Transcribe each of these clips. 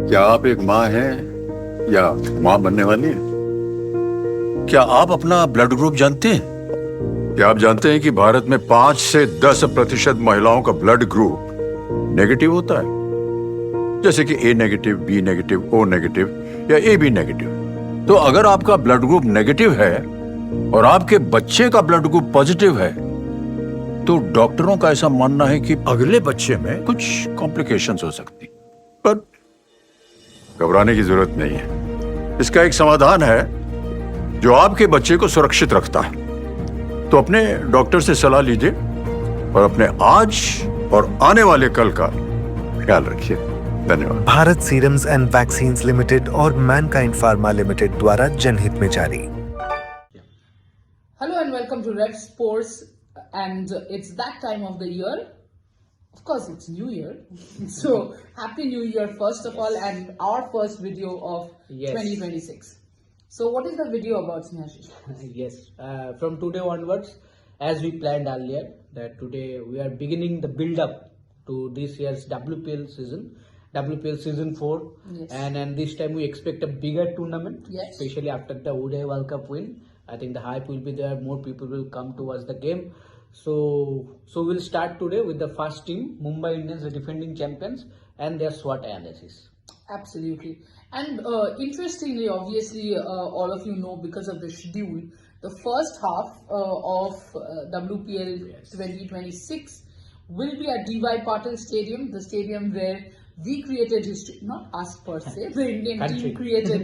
क्या आप एक माँ हैं या माँ बनने वाली हैं? क्या आप अपना ब्लड ग्रुप जानते हैं? क्या आप जानते हैं कि भारत में 5 से 10% महिलाओं का ब्लड ग्रुप नेगेटिव होता है? जैसे कि A negative, B negative, O negative या ए बी नेगेटिव। तो अगर आपका ब्लड ग्रुप नेगेटिव है और आपके बच्चे का ब्लड ग्रुप पॉजिटिव है, तो डॉक्टरों का ऐसा मानना है कि अगले बच्चे में कुछ कॉम्प्लिकेशंस हो सकती, पर घबराने की जरूरत नहीं है। इसका एक समाधान है जो आपके बच्चे को सुरक्षित रखता है। तो अपने डॉक्टर से सलाह लीजिए और अपने आज और आने वाले कल का ख्याल रखिए। धन्यवाद। Bharat serums and vaccines limited और मैनकाइंड फार्मा लिमिटेड द्वारा जनहित में जारी। Hello and welcome to Revsportz, and it's that time of the year. Of course, it's New Year. So, Happy New Year first of all, and our first video of 2026. So, what is the video about, Snehasis? Yes, from today onwards, as we planned earlier, that today we are beginning the build-up to this year's WPL season 4, Yes. and this time we expect a bigger tournament, Yes. especially after the Uday World Cup win. I think the hype will be there, more people will come to watch the game. So we'll start today with the first team, Mumbai Indians, the defending champions, and their SWOT analysis. Absolutely. And interestingly, obviously, all of you know because of the schedule, the first half of WPL 2026 will be at DY Patil Stadium, the stadium where we created history, not us per se, the Indian team created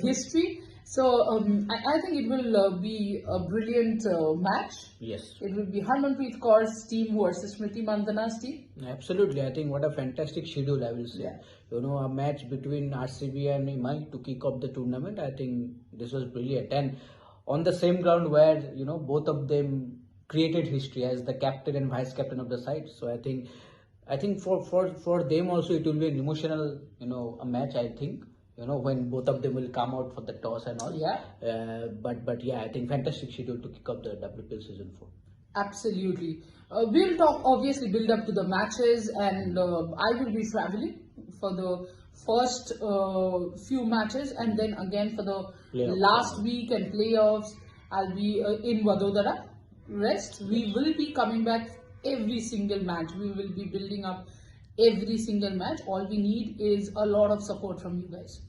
history. So I think it will be a brilliant match. Yes. It will be Harmanpreet Kaur's team versus Smriti Mandhana's team. Absolutely, I think what a fantastic schedule, I will say. Yeah. You know, a match between RCB and Imai to kick off the tournament. I think this was brilliant, and on the same ground where both of them created history as the captain and vice captain of the side. So I think for them also it will be an emotional a match. I think when both of them will come out for the toss and all. Yeah. But yeah, I think fantastic schedule to kick off the WPL season 4. Absolutely. We'll talk, obviously, build up to the matches, and I will be traveling for the first few matches, and then again for the last week and playoffs. I'll be in Vadodara. Rest. We will be coming back every single match. We will be building up every single match. All we need is a lot of support from you guys.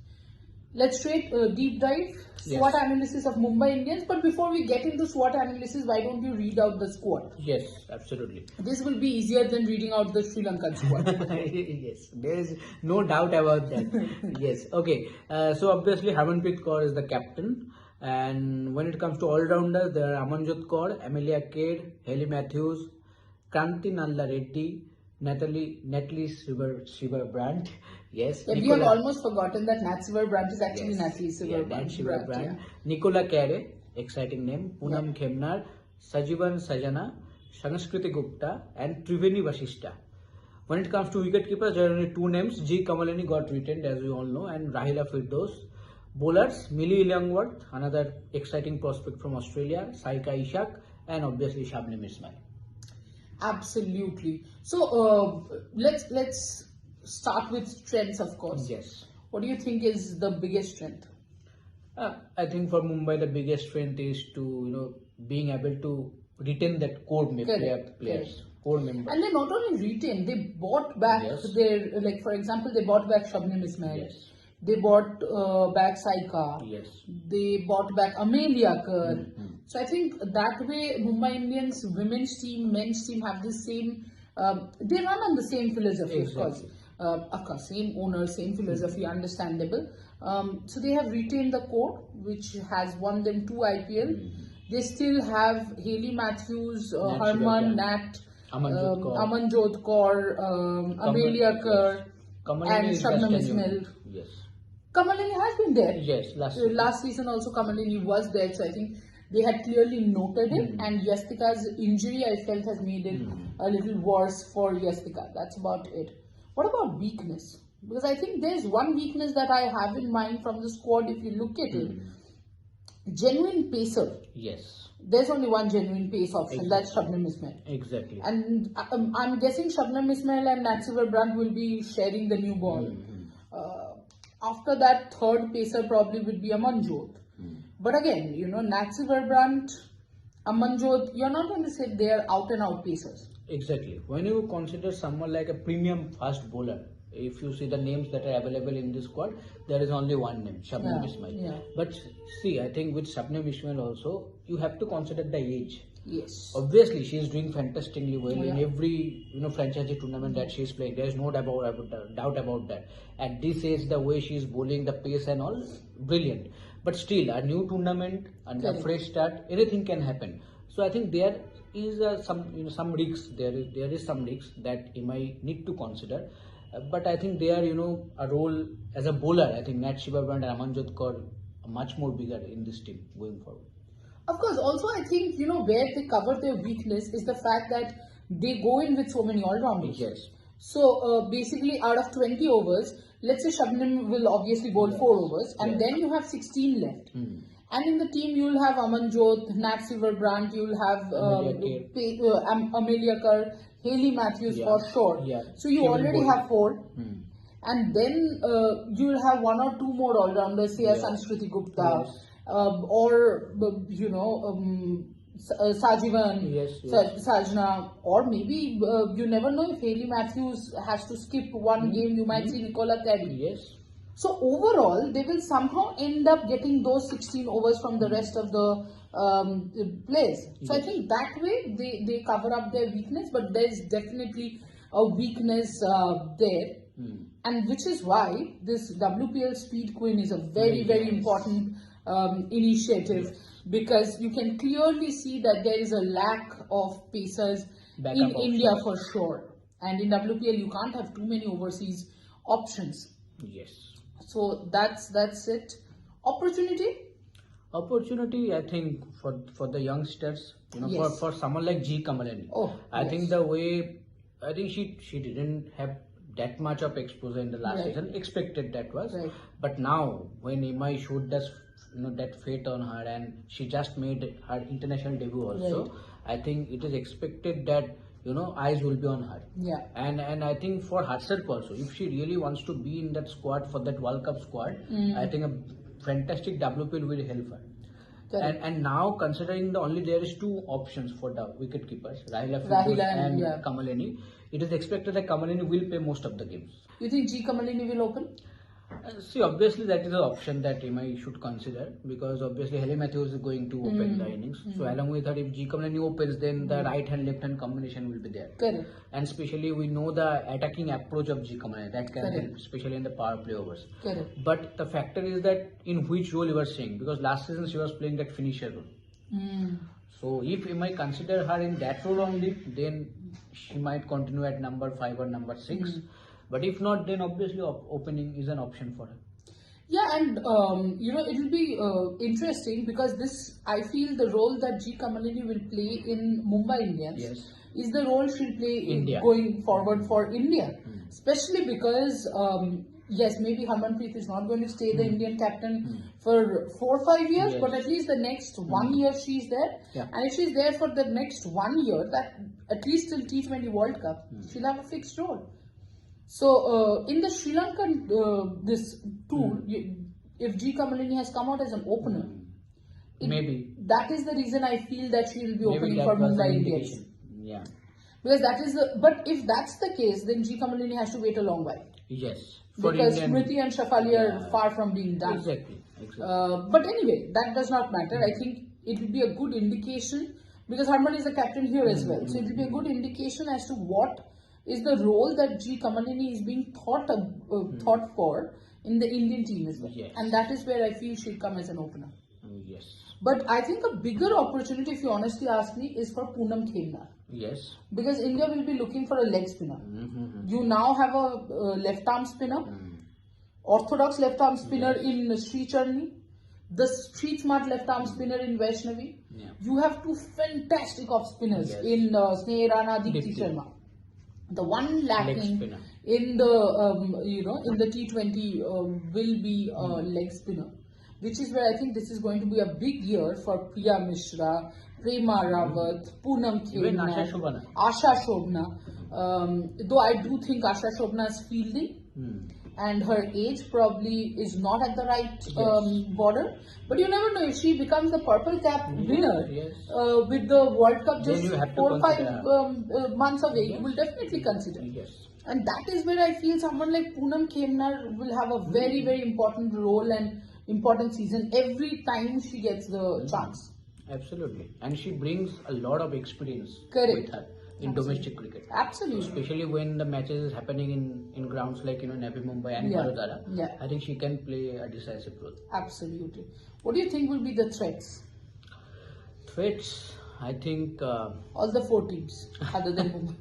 Let's straight deep dive SWOT analysis of Mumbai Indians. But before we get into SWOT analysis, why don't you read out the squad? Yes, absolutely. This will be easier than reading out the Sri Lankan squad. Yes, there is no doubt about that. Yes, okay. So obviously Harmanpreet Kaur is the captain, and when it comes to all-rounders, there are Amanjot Kaur, Amelia Cade, Haley Matthews, Kranti Nalla Reddy, Natalie Silverbrand. Yes. Yeah, we have almost forgotten that Nat Silverbrand is actually Natalie Silverbrand. Yeah. Yeah. Nicola Carey, exciting name. Poonam Khemnar, Sajivan Sajana, Sanskriti Gupta, and Triveni Vasishta. When it comes to wicketkeepers, there are only 2 names. G. Kamalani got retained, as we all know, and Rahila Firdaus. Bowlers, Millie Illingworth, another exciting prospect from Australia, Saika Ishak, and obviously Shabnim Ismail. Absolutely. So let's start with strengths, of course. Yes. What do you think is the biggest strength? I think for Mumbai the biggest strength is to being able to retain that core players, core members. And they not only retain, they bought back their, like for example, they bought back Shabnim Ismail. Yes. They bought back Saika. Yes. They bought back Amelia Kerr. So I think that way Mumbai Indians women's team, men's team have the same, they run on the same philosophy, Exactly. Of course, same owner, same philosophy, understandable. So they have retained the core, which has won them 2 IPL. They still have Haley Matthews, Harman, Nat, Amanjot Kaur, Amelia Kerr, and Shabnam Ismail. Yes. Kamalini has been there. Yes, last season also Kamalini was there, so I think they had clearly noted it, and Yastika's injury I felt has made it a little worse for Yastika. That's about it. What about weakness? Because I think there's one weakness that I have in mind from the squad if you look at it. Genuine pacer. Yes. There's only one genuine pace option, that's Shabnam Ismail. Exactly. And I'm guessing Shabnam Ismail and Nat Silverbrand will be sharing the new ball. after that, third pacer probably would be Amanjot. But again, Natsi Verbrandt, Amanjot, you're not going to say they're out and out pacers. Exactly. When you consider someone like a premium fast bowler, if you see the names that are available in this squad, there is only one name, Shabnam Ismail. Yeah. But see, I think with Shabnam Ismail also, you have to consider the age. Yes. Obviously, she is doing fantastically well in Yeah. every franchise tournament that she is playing. There is no doubt about that. At this age, the way she is bowling, the pace and all, brilliant. But still, a new tournament and a fresh start, anything can happen. So I think there is some risks. There is some risks that he might need to consider. But I think they are a role as a bowler. I think Nat Shivabrand and Amanjot Kaur are much more bigger in this team going forward. Of course, also I think, where they cover their weakness is the fact that they go in with so many all-rounders. Yes. So basically out of 20 overs, let's say Shabnam will obviously bowl 4 overs and then you have 16 left. And in the team you'll have Amanjot, Nat Silverbrand, you'll have Amelia Kerr, Hayley Matthews for sure. Yeah. So you already have 4. And then you'll have 1 or 2 more all-rounders, say Sanskriti Gupta. Or Sajivan, Sajna, or maybe you never know if Hayley Matthews has to skip one game, you might see Nicola Terry. Yes. So overall, they will somehow end up getting those 16 overs from the rest of the players. So I think that way they cover up their weakness, but there's definitely a weakness there. And which is why this WPL Speed Queen is a very, very important initiative, because you can clearly see that there is a lack of pacers in India for sure, and in WPL you can't have too many overseas options. Yes. So that's it. Opportunity, I think for the youngsters, for someone like G Kamalani, I think the way she didn't have that much of exposure in the last season. Expected that was, but now when Imai showed us that fate on her, and she just made her international debut also, I think it is expected that eyes will be on her. Yeah. And I think for herself also, if she really wants to be in that squad, for that World Cup squad, I think a fantastic WPL will help her. And now considering there is 2 options for the wicket keepers, Rahila and Kamalani, it is expected that Kamalani will play most of the games. You think G Kamalani will open? See, obviously that is an option that Imai should consider, because obviously Hayley Matthews is going to open the innings. So along with her, if G Kamalani opens, then the right hand left hand combination will be there. Correct. And especially we know the attacking approach of G Kamalani, that can help, especially in the power play overs. Correct. But the factor is that in which role you are saying, because last season she was playing that finisher role. So if Imai consider her in that role only, then she might continue at number 5 or number 6. But if not, then obviously opening is an option for her. Yeah, and it will be interesting, because I feel the role that G Kamalani will play in Mumbai Indians is the role she'll play going forward for India. Especially because, yes, maybe Harmanpreet is not going to stay the Indian captain for 4 or 5 years, but at least the next 1 year she's there. Yeah. And if she's there for the next 1 year, that at least till T20 World Cup, she'll have a fixed role. So in the Sri Lankan this tour, if G Kamalani has come out as an opener, maybe that is the reason I feel that she will be opening for Mumbai Indians. Yeah. Because that is but if that's the case, then G Kamalani has to wait a long while. Yes. Because Smriti and Shafali are far from being done. Exactly. But anyway, that does not matter. I think it will be a good indication, because Harman is the captain here as well. So it will be a good indication as to what is the role that G Kamalani is being thought for in the Indian team as well. Yes. And that is where I feel she'll come as an opener. Yes. But I think a bigger opportunity, if you honestly ask me, is for Poonam Khemnar. Yes. Because India will be looking for a leg spinner. You now have a left arm spinner, orthodox left arm spinner in Sri Charni, the street smart left arm spinner in Vaishnavi. Yeah. You have 2 fantastic off spinners in Snehasis, Deepti Sharma. The one lacking in the in the T20 will be a leg spinner, which is where I think this is going to be a big year for Priya Mishra, Prema Rawat, Poonam Khemnar, Asha Shobna. Though I do think Asha Shobna's fielding and her age probably is not at the right border. But you never know, if she becomes the purple cap winner Yes. with the World Cup Then just you have to 4 or 5 consider. months away, you will definitely consider. Yes. And that is where I feel someone like Poonam Khemnar will have a very, very important role and important season every time she gets the chance. Absolutely. And she brings a lot of experience Correct. with her in domestic cricket. Absolutely. Especially when the matches is happening in grounds like Navi Mumbai and Vadodara. Yeah. I think she can play a decisive role. Absolutely. What do you think will be the threats? Threats, I think. All the 4 teams other than Mumbai.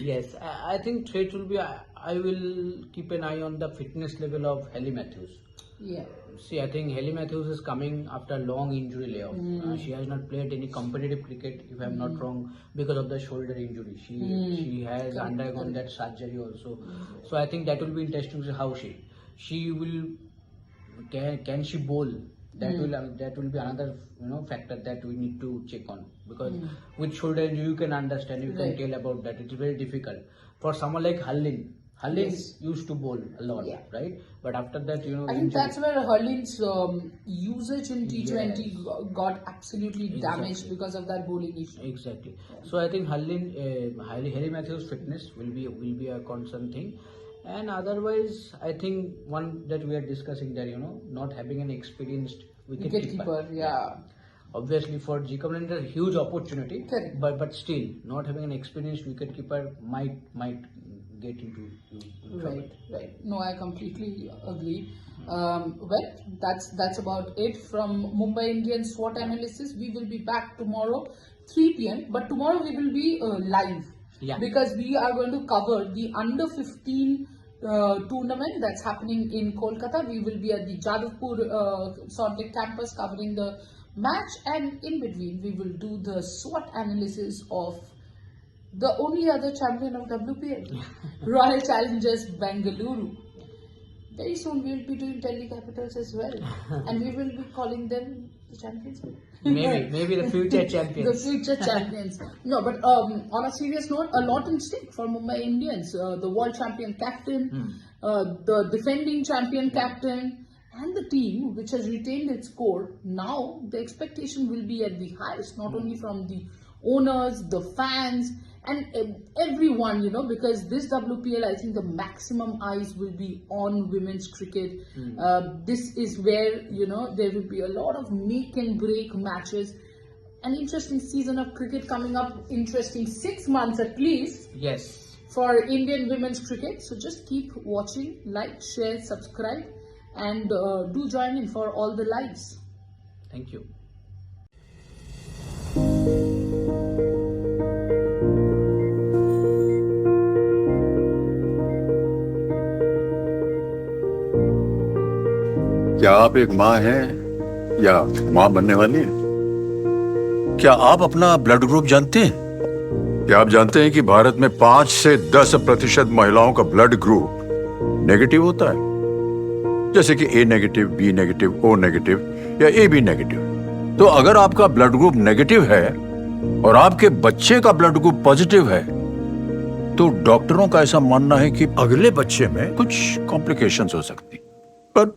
Yes, I think threat will be. I will keep an eye on the fitness level of Hayley Matthews. Yeah. See, I think Hayley Matthews is coming after a long injury layoff. She has not played any competitive cricket, if I'm not wrong, because of the shoulder injury. She has undergone that surgery also. So I think that will be interesting to see how she will can she bowl. That will be another factor that we need to check on, because with shoulder injury you can understand, you can tell about that. It's very difficult for someone like Harleen. Harleen used to bowl a lot, right? But after that, I think that's where Harleen's usage in T20 got absolutely damaged because of that bowling issue. Exactly. So I think Hayley Matthews' fitness will be a concern thing. And otherwise, I think one that we are discussing there, not having an experienced wicketkeeper. Yeah. Obviously, for G Commonwealth, it's a huge opportunity. Correct. But still, not having an experienced wicketkeeper might get into trouble. Right. No, I completely agree. Well, that's about it from Mumbai Indians SWOT analysis. We will be back tomorrow, 3 p.m. But tomorrow we will be live. Yeah. Because we are going to cover the under 15 tournament that's happening in Kolkata. We will be at the Jadavpur Salt Lake campus covering the match, and in between we will do the SWOT analysis of the only other champion of WPL, Royal Challengers Bengaluru. Very soon we will be doing Delhi Capitals as well, and we will be calling them the champions. Maybe the future champions. The future champions. No, but on a serious note, a lot in stake for Mumbai Indians. The world champion captain, the defending champion captain, and the team which has retained its core. Now the expectation will be at the highest, not only from the owners, the fans, and everyone, because this WPL, I think the maximum eyes will be on women's cricket. This is where, there will be a lot of make and break matches. An interesting season of cricket coming up, interesting 6 months at least. Yes. For Indian women's cricket. So just keep watching, like, share, subscribe, and do join in for all the lives. Thank you. क्या आप एक माँ हैं या माँ बनने वाली हैं? क्या आप अपना ब्लड ग्रुप जानते हैं? क्या आप जानते हैं कि भारत में 5 से 10% महिलाओं का ब्लड ग्रुप नेगेटिव होता है? जैसे कि A negative, B negative, O negative या AB नेगेटिव। तो अगर आपका ब्लड ग्रुप नेगेटिव है और आपके बच्चे का ब्लड ग्रुप पॉजिटिव है, तो डॉक्टरों का ऐसा मानना है कि अगले बच्चे में कुछ कॉम्प्लिकेशंस हो सकती, पर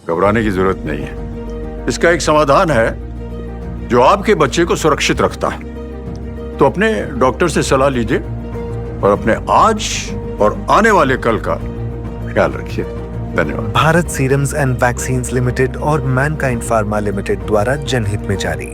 घबराने की जरूरत नहीं है। इसका एक समाधान है जो आपके बच्चे को सुरक्षित रखता है। तो अपने डॉक्टर से सलाह लीजिए और अपने आज और आने वाले कल का ख्याल रखिए। धन्यवाद। Bharat serums and vaccines limited और मैनकाइंड फार्मा लिमिटेड द्वारा जनहित में जारी।